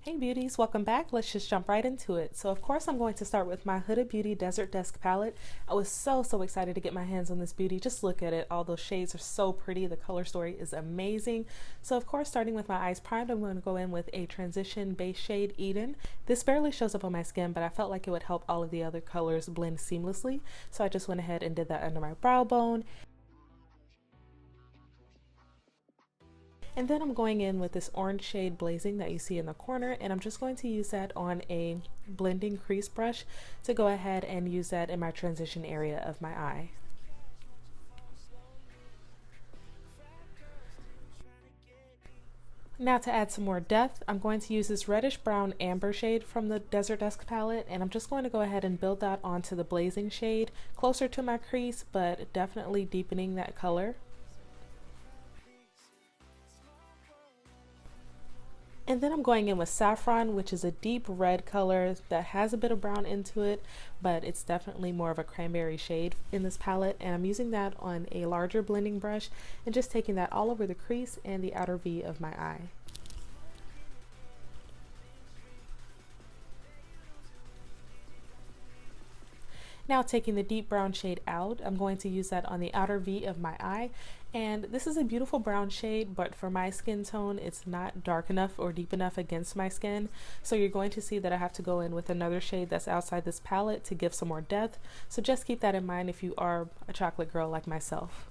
Hey beauties, welcome back. Let's just jump right into it. So of course I'm going to start with my Huda Beauty Desert Dusk palette. I was so excited to get my hands on this beauty. Just look at it. All those shades are so pretty. The color story is amazing. So of course, starting with my eyes primed, I'm going to go in with a transition base shade Eden. This barely shows up on my skin, but I felt like it would help all of the other colors blend seamlessly. So I just went ahead and did that under my brow bone. And then I'm going in with this orange shade Blazing that you see in the corner, and I'm just going to use that on a blending crease brush to go ahead and use that in my transition area of my eye. Now to add some more depth, I'm going to use this reddish brown amber shade from the Desert Dusk palette, and I'm just going to go ahead and build that onto the Blazing shade, closer to my crease, but definitely deepening that color. And then I'm going in with Saffron, which is a deep red color that has a bit of brown into it, but it's definitely more of a cranberry shade in this palette. And I'm using that on a larger blending brush and just taking that all over the crease and the outer V of my eye. Now taking the deep brown shade out, I'm going to use that on the outer V of my eye. And this is a beautiful brown shade, but for my skin tone, it's not dark enough or deep enough against my skin. So you're going to see that I have to go in with another shade that's outside this palette to give some more depth. So just keep that in mind if you are a chocolate girl like myself.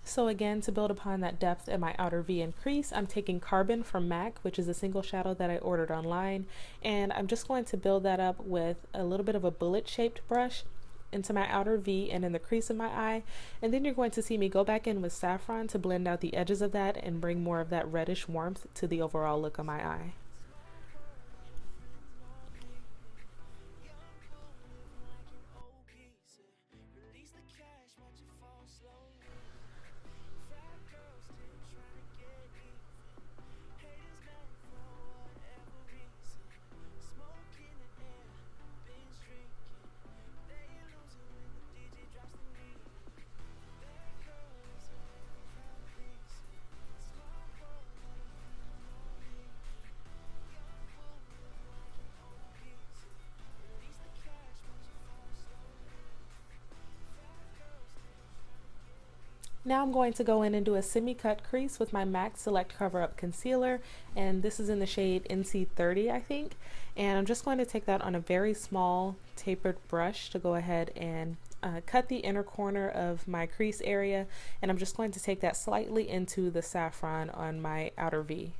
So again, to build upon that depth in my outer V and crease, I'm taking Carbon from MAC, which is a single shadow that I ordered online, and I'm just going to build that up with a little bit of a bullet shaped brush into my outer V and in the crease of my eye. And then you're going to see me go back in with Saffron to blend out the edges of that and bring more of that reddish warmth to the overall look of my eye. Now I'm going to go in and do a semi-cut crease with my MAC Select Cover Up Concealer, and this is in the shade NC30, I think. And I'm just going to take that on a very small tapered brush to go ahead and cut the inner corner of my crease area, and I'm just going to take that slightly into the saffron on my outer V.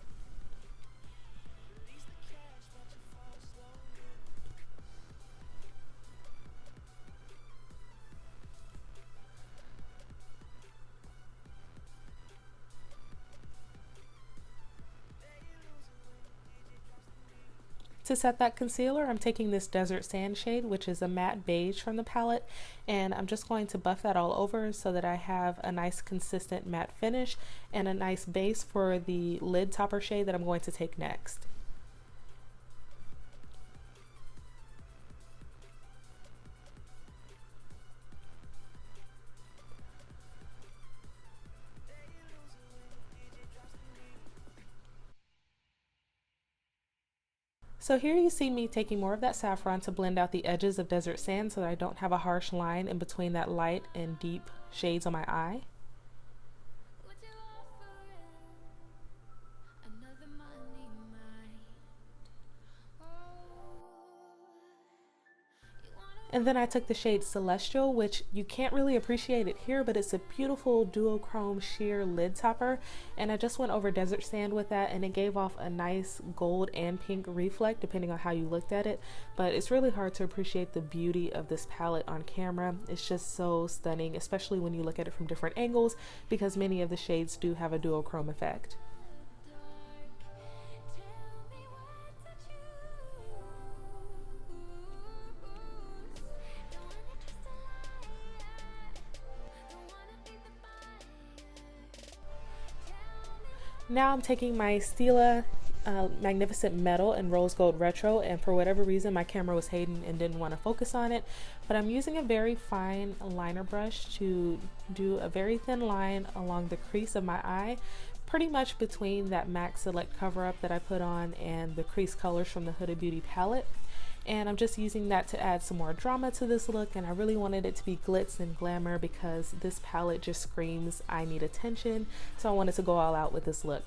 To set that concealer, I'm taking this Desert Sand shade, which is a matte beige from the palette, and I'm just going to buff that all over so that I have a nice consistent matte finish and a nice base for the lid topper shade that I'm going to take next. So here you see me taking more of that saffron to blend out the edges of Desert Sand so that I don't have a harsh line in between that light and deep shades on my eye. And then I took the shade Celestial, which you can't really appreciate it here, but it's a beautiful duochrome sheer lid topper. And I just went over Desert Sand with that, and it gave off a nice gold and pink reflect depending on how you looked at it. But it's really hard to appreciate the beauty of this palette on camera. It's just so stunning, especially when you look at it from different angles, because many of the shades do have a duochrome effect. Now I'm taking my Stila Magnificent Metal and Rose Gold Retro, and for whatever reason my camera was hating and didn't want to focus on it, but I'm using a very fine liner brush to do a very thin line along the crease of my eye, pretty much between that MAC Select cover up that I put on and the crease colors from the Huda Beauty palette. And I'm just using that to add some more drama to this look, and I really wanted it to be glitz and glamour because this palette just screams I need attention, so I wanted to go all out with this look.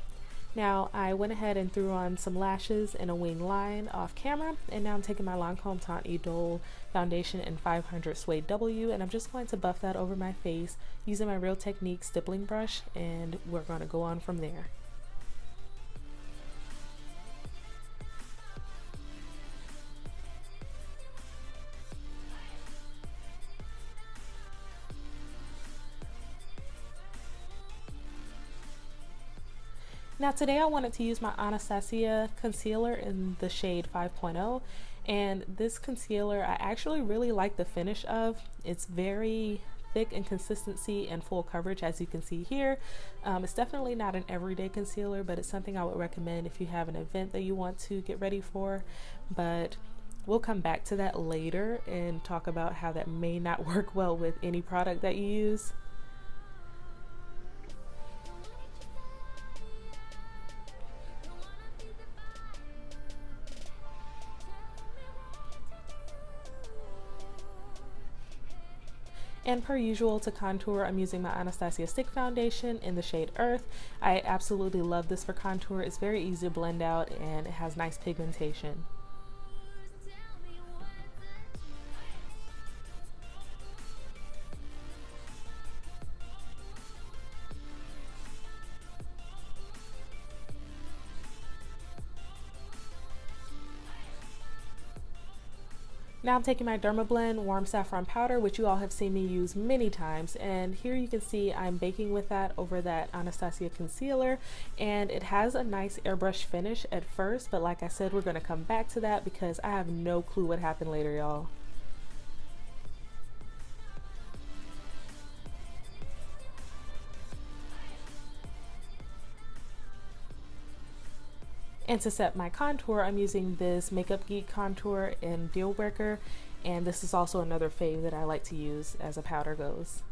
Now I went ahead and threw on some lashes and a wing line off camera, and now I'm taking my Lancome Teint Idole foundation in 500 Suede W, and I'm just going to buff that over my face using my Real Technique stippling brush, and we're going to go on from there. Now today I wanted to use my Anastasia concealer in the shade 5.0, and this concealer I actually really like the finish of. It's very thick in consistency and full coverage, as you can see here. It's definitely not an everyday concealer, but it's something I would recommend if you have an event that you want to get ready for. But we'll come back to that later and talk about how that may not work well with any product that you use. And per usual, to contour, I'm using my Anastasia Stick Foundation in the shade Earth. I absolutely love this for contour. It's very easy to blend out and it has nice pigmentation. Now I'm taking my Dermablend Warm Saffron Powder, which you all have seen me use many times, and here you can see I'm baking with that over that Anastasia concealer, and it has a nice airbrush finish at first, but like I said, we're going to come back to that because I have no clue what happened later, y'all. And to set my contour, I'm using this Makeup Geek contour in Deal Breaker, and this is also another fave that I like to use as a powder goes.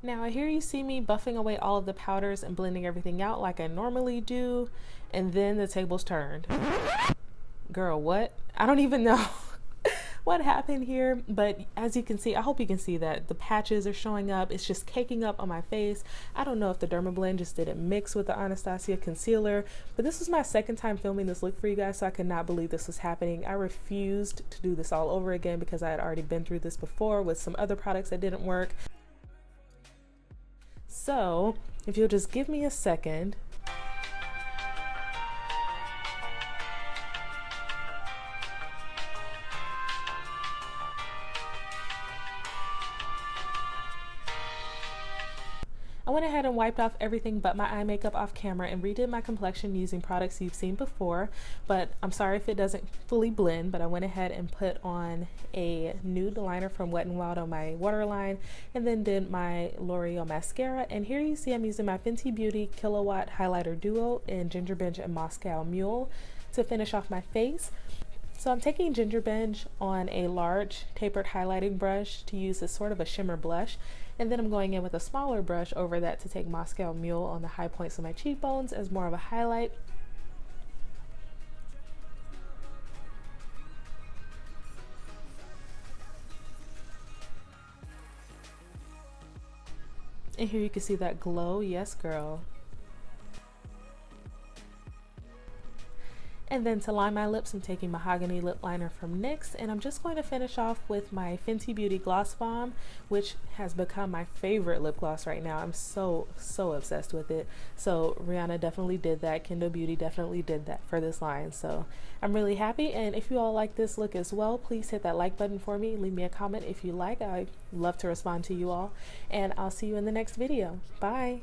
Now here you see me buffing away all of the powders and blending everything out like I normally do, and then the tables turned. Girl, what? I don't even know what happened here, but as you can see, I hope you can see that the patches are showing up. It's just caking up on my face. I don't know if the Dermablend just didn't mix with the Anastasia concealer, but this was my second time filming this look for you guys, so I could not believe this was happening. I refused to do this all over again because I had already been through this before with some other products that didn't work. So if you'll just give me a second. I went ahead and wiped off everything but my eye makeup off camera and redid my complexion using products you've seen before, but I'm sorry if it doesn't fully blend, but I went ahead and put on a nude liner from Wet n Wild on my waterline and then did my L'Oreal mascara, and here you see I'm using my Fenty Beauty Killawatt Highlighter Duo in Ginger Binge and Moscow Mule to finish off my face. So I'm taking Ginger Binge on a large tapered highlighting brush to use as sort of a shimmer blush, and then I'm going in with a smaller brush over that to take Moscow Mule on the high points of my cheekbones as more of a highlight. And here you can see that glow. Yes, girl. And then to line my lips, I'm taking Mahogany Lip Liner from NYX, and I'm just going to finish off with my Fenty Beauty Gloss Bomb, which has become my favorite lip gloss right now. I'm so obsessed with it. So Rihanna definitely did that. Huda Beauty definitely did that for this line. So I'm really happy, and if you all like this look as well, please hit that like button for me. Leave me a comment if you like. I love to respond to you all, and I'll see you in the next video. Bye!